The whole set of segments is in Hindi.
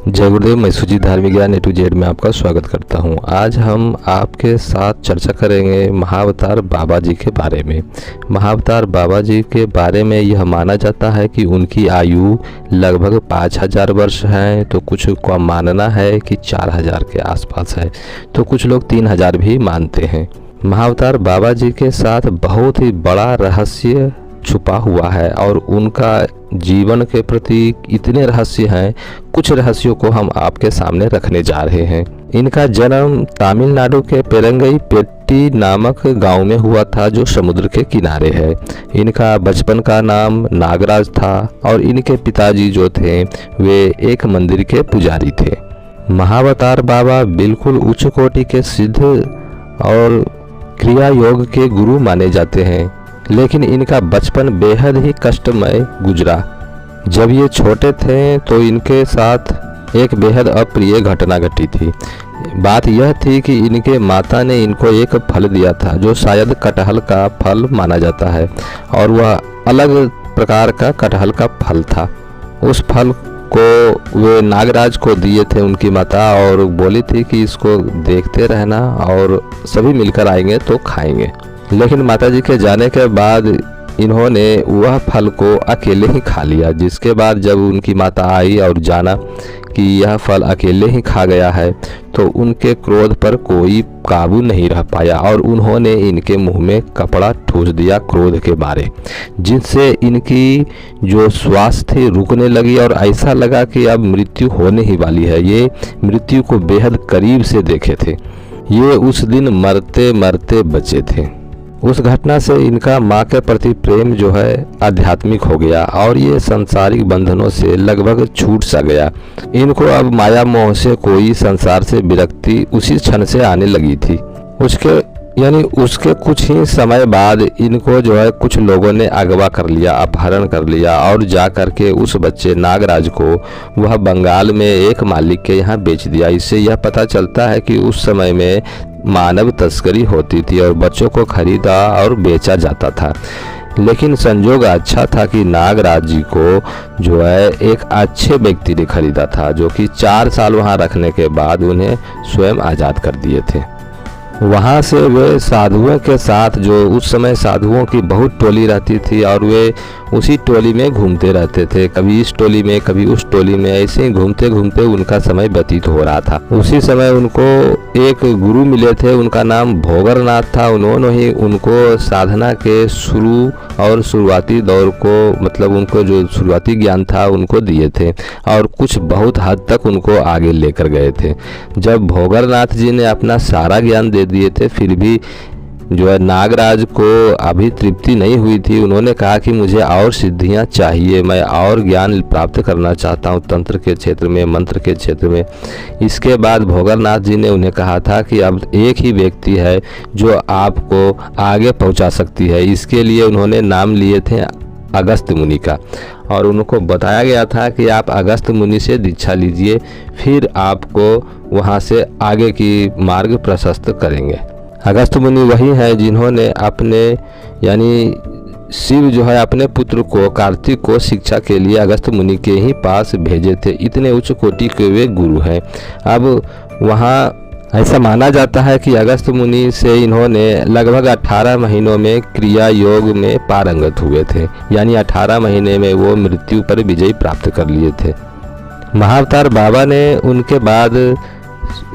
जय गुरुदेव। मैं सुजीत धार्मिक ज्ञान A to Z में आपका स्वागत करता हूं। आज हम आपके साथ चर्चा करेंगे महाअवतार बाबा जी के बारे में। महाअवतार बाबा जी के बारे में यह माना जाता है कि उनकी आयु लगभग 5000 वर्ष है, तो कुछ का मानना है कि 4000 के आसपास है, तो कुछ लोग 3000 भी मानते हैं। महाअवतार बाबा जी के साथ बहुत ही बड़ा रहस्य छुपा हुआ है और उनका जीवन के प्रति इतने रहस्य हैं। कुछ रहस्यों को हम आपके सामने रखने जा रहे हैं। इनका जन्म तमिलनाडु के पेरंगई पेट्टी नामक गांव में हुआ था, जो समुद्र के किनारे है। इनका बचपन का नाम नागराज था और इनके पिताजी जो थे वे एक मंदिर के पुजारी थे। महाअवतार बाबा बिल्कुल उच्च कोटि के सिद्ध और क्रिया योग के गुरु माने जाते हैं, लेकिन इनका बचपन बेहद ही कष्टमय गुजरा। जब ये छोटे थे तो इनके साथ एक बेहद अप्रिय घटना घटी थी। बात यह थी कि इनके माता ने इनको एक फल दिया था, जो शायद कटहल का फल माना जाता है, और वह अलग प्रकार का कटहल का फल था। उस फल को वे नागराज को दिए थे उनकी माता, और बोली थी कि इसको देखते रहना और सभी मिलकर आएंगे तो खाएंगे। लेकिन माताजी के जाने के बाद इन्होंने वह फल को अकेले ही खा लिया। जिसके बाद जब उनकी माता आई और जाना कि यह फल अकेले ही खा गया है, तो उनके क्रोध पर कोई काबू नहीं रह पाया और उन्होंने इनके मुंह में कपड़ा ठूस दिया क्रोध के मारे, जिससे इनकी जो श्वास थी रुकने लगी और ऐसा लगा कि अब मृत्यु होने ही वाली है। ये मृत्यु को बेहद करीब से देखे थे। ये उस दिन मरते मरते बचे थे। उस घटना से इनका माँ के प्रति प्रेम जो है आध्यात्मिक हो गया और ये सांसारिक बंधनों से लगभग छूट सा गया। इनको अब माया मोह से कोई संसार से विरक्ति उसी क्षण से आने लगी थी। उसके कुछ ही समय बाद इनको जो है कुछ लोगों ने अगवा कर लिया, अपहरण कर लिया और जा कर के उस बच्चे नागराज को वह बंगाल में एक मालिक के यहाँ बेच दिया। इससे यह पता चलता है कि उस समय में मानव तस्करी होती थी और बच्चों को खरीदा और बेचा जाता था। लेकिन संजोग अच्छा था कि नागराज जी को जो है एक अच्छे व्यक्ति ने खरीदा था, जो कि 4 साल वहाँ रखने के बाद उन्हें स्वयं आज़ाद कर दिए थे। वहाँ से वे साधुओं के साथ, जो उस समय साधुओं की बहुत टोली रहती थी और वे उसी टोली में घूमते रहते थे, कभी इस टोली में कभी उस टोली में, ऐसे ही घूमते घूमते उनका समय व्यतीत हो रहा था। उसी समय उनको एक गुरु मिले थे, उनका नाम भोगरनाथ था। उन्होंने ही उनको साधना के शुरुआती दौर को, मतलब उनको जो शुरुआती ज्ञान था उनको दिए थे और कुछ बहुत हद तक उनको आगे लेकर गए थे। जब भोगरनाथ जी ने अपना सारा ज्ञान दे दिए थे, फिर भी जो है नागराज को अभी तृप्ति नहीं हुई थी। उन्होंने कहा कि मुझे और सिद्धियां चाहिए, मैं और ज्ञान प्राप्त करना चाहता हूं तंत्र के क्षेत्र में, मंत्र के क्षेत्र में। इसके बाद भोगरनाथ जी ने उन्हें कहा था कि अब एक ही व्यक्ति है जो आपको आगे पहुंचा सकती है। इसके लिए उन्होंने नाम लिए थे अगस्त मुनि का, और उनको बताया गया था कि आप अगस्त मुनि से दीक्षा लीजिए, फिर आपको वहाँ से आगे की मार्ग प्रशस्त करेंगे। अगस्त मुनि वही हैं जिन्होंने अपने यानी शिव जो है अपने पुत्र को, कार्तिक को शिक्षा के लिए अगस्त मुनि के ही पास भेजे थे। इतने उच्च कोटि के वे गुरु हैं। अब वहाँ ऐसा माना जाता है कि अगस्त मुनि से इन्होंने लगभग 18 महीनों में क्रिया योग में पारंगत हुए थे, यानी 18 महीने में वो मृत्यु पर विजय प्राप्त कर लिए थे। महाअवतार बाबा ने उनके बाद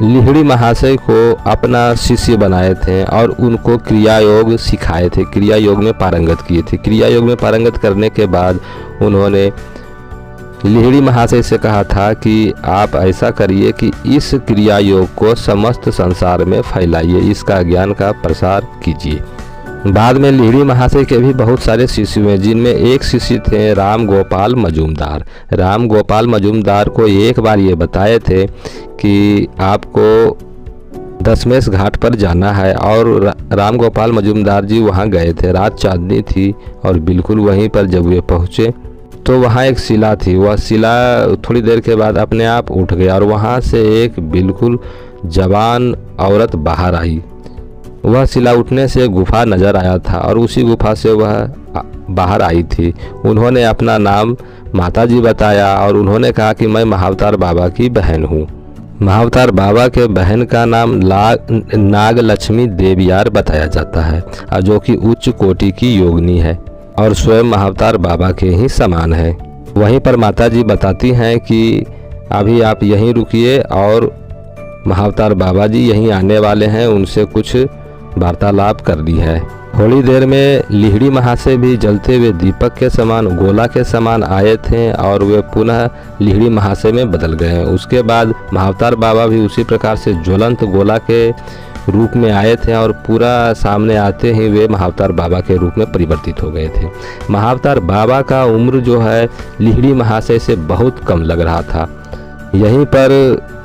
लिहिड़ी महाशय को अपना शिष्य बनाए थे और उनको क्रिया योग सिखाए थे, क्रिया योग में पारंगत किए थे। क्रिया योग में पारंगत करने के बाद उन्होंने लिहिड़ी महाशय से कहा था कि आप ऐसा करिए कि इस क्रिया योग को समस्त संसार में फैलाइए, इसका ज्ञान का प्रसार कीजिए। बाद में लिहिड़ी महाशय के भी बहुत सारे शिष्य हुए, जिनमें एक शिष्य थे राम गोपाल मजूमदार। राम गोपाल मजूमदार को एक बार ये बताए थे कि आपको दशमेश घाट पर जाना है, और राम गोपाल मजूमदार जी वहाँ गए थे। रात चांदनी थी और बिल्कुल वहीं पर जब वे पहुँचे तो वहाँ एक शिला थी। वह शिला थोड़ी देर के बाद अपने आप उठ गया और वहाँ से एक बिल्कुल जवान औरत बाहर आई। वह शिला उठने से गुफा नज़र आया था और उसी गुफा से वह बाहर आई थी। उन्होंने अपना नाम माताजी बताया और उन्होंने कहा कि मैं महाअवतार बाबा की बहन हूँ। महाअवतार बाबा के बहन का नाम नागलक्ष्मी देवियार बताया जाता है और जो कि उच्च कोटि की योगिनी है और स्वयं महाअवतार बाबा के ही समान है। वहीं पर माताजी बताती हैं कि अभी आप यहीं रुकिए और महाअवतार बाबा जी यहीं आने वाले हैं, उनसे कुछ वार्तालाप कर ली है। थोड़ी देर में लिहड़ी महाशय भी जलते हुए दीपक के समान, गोला के समान आए थे और वे पुनः लिहड़ी महाशय में बदल गए। उसके बाद महाअवतार बाबा भी उसी प्रकार से ज्वलंत गोला के रूप में आए थे और पूरा सामने आते ही वे महाअवतार बाबा के रूप में परिवर्तित हो गए थे। महाअवतार बाबा का उम्र जो है लिहड़ी महाशय से बहुत कम लग रहा था। यहीं पर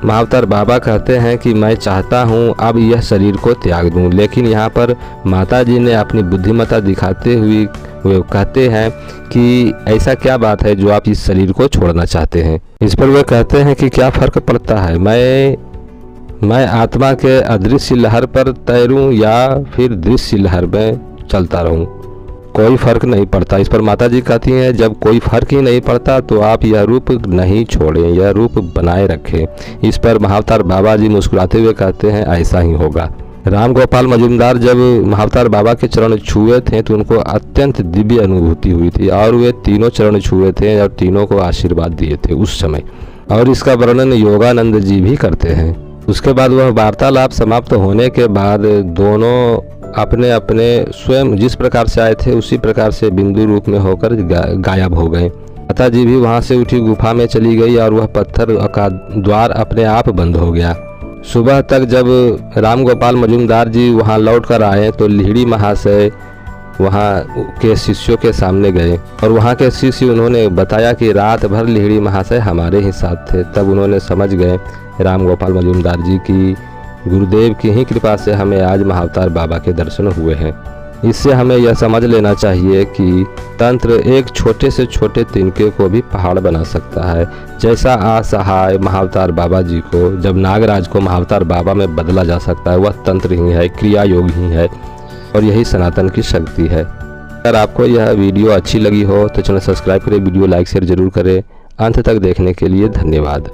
महाअवतार बाबा कहते हैं कि मैं चाहता हूं अब यह शरीर को त्याग दूं, लेकिन यहाँ पर माताजी ने अपनी बुद्धिमत्ता दिखाते हुए वे कहते हैं कि ऐसा क्या बात है जो आप इस शरीर को छोड़ना चाहते हैं। इस पर वे कहते हैं कि क्या फ़र्क पड़ता है, मैं आत्मा के अदृश्य लहर पर तैरूं या फिर दृश्य लहर में चलता रहूं, कोई फ़र्क नहीं पड़ता। इस पर माताजी कहती हैं जब कोई फ़र्क ही नहीं पड़ता तो आप यह रूप नहीं छोड़ें, यह रूप बनाए रखें। इस पर महाअवतार बाबा जी मुस्कुराते हुए कहते हैं ऐसा ही होगा। राम गोपाल मजुमदार जब महाअवतार बाबा के चरण छुए थे तो उनको अत्यंत दिव्य अनुभूति हुई थी और वे तीनों चरण छुए थे और तीनों को आशीर्वाद दिए थे उस समय, और इसका वर्णन योगानंद जी भी करते हैं। उसके बाद वह वार्तालाप समाप्त होने के बाद दोनों अपने अपने स्वयं जिस प्रकार से आए थे उसी प्रकार से बिंदु रूप में होकर गायब हो गए। माता जी भी वहां से उठी गुफा में चली गई और वह पत्थर का द्वार अपने आप बंद हो गया। सुबह तक जब राम गोपाल मजुमदार जी वहां लौट कर आए तो लिहड़ी महाशय वहां के शिष्यों के सामने गए और वहां के शिष्य उन्होंने बताया कि रात भर लिहड़ी महाशय हमारे ही साथ थे। तब उन्होंने समझ गए राम गोपाल मजुमदार जी की गुरुदेव की ही कृपा से हमें आज महाअवतार बाबा के दर्शन हुए हैं। इससे हमें यह समझ लेना चाहिए कि तंत्र एक छोटे से छोटे तिनके को भी पहाड़ बना सकता है। जैसा असहाय महाअवतार बाबा जी को जब नागराज को महाअवतार बाबा में बदला जा सकता है, वह तंत्र ही है, क्रिया योग ही है और यही सनातन की शक्ति है। अगर आपको यह वीडियो अच्छी लगी हो तो चैनल सब्सक्राइब करें, वीडियो लाइक शेयर जरूर करें। अंत तक देखने के लिए धन्यवाद।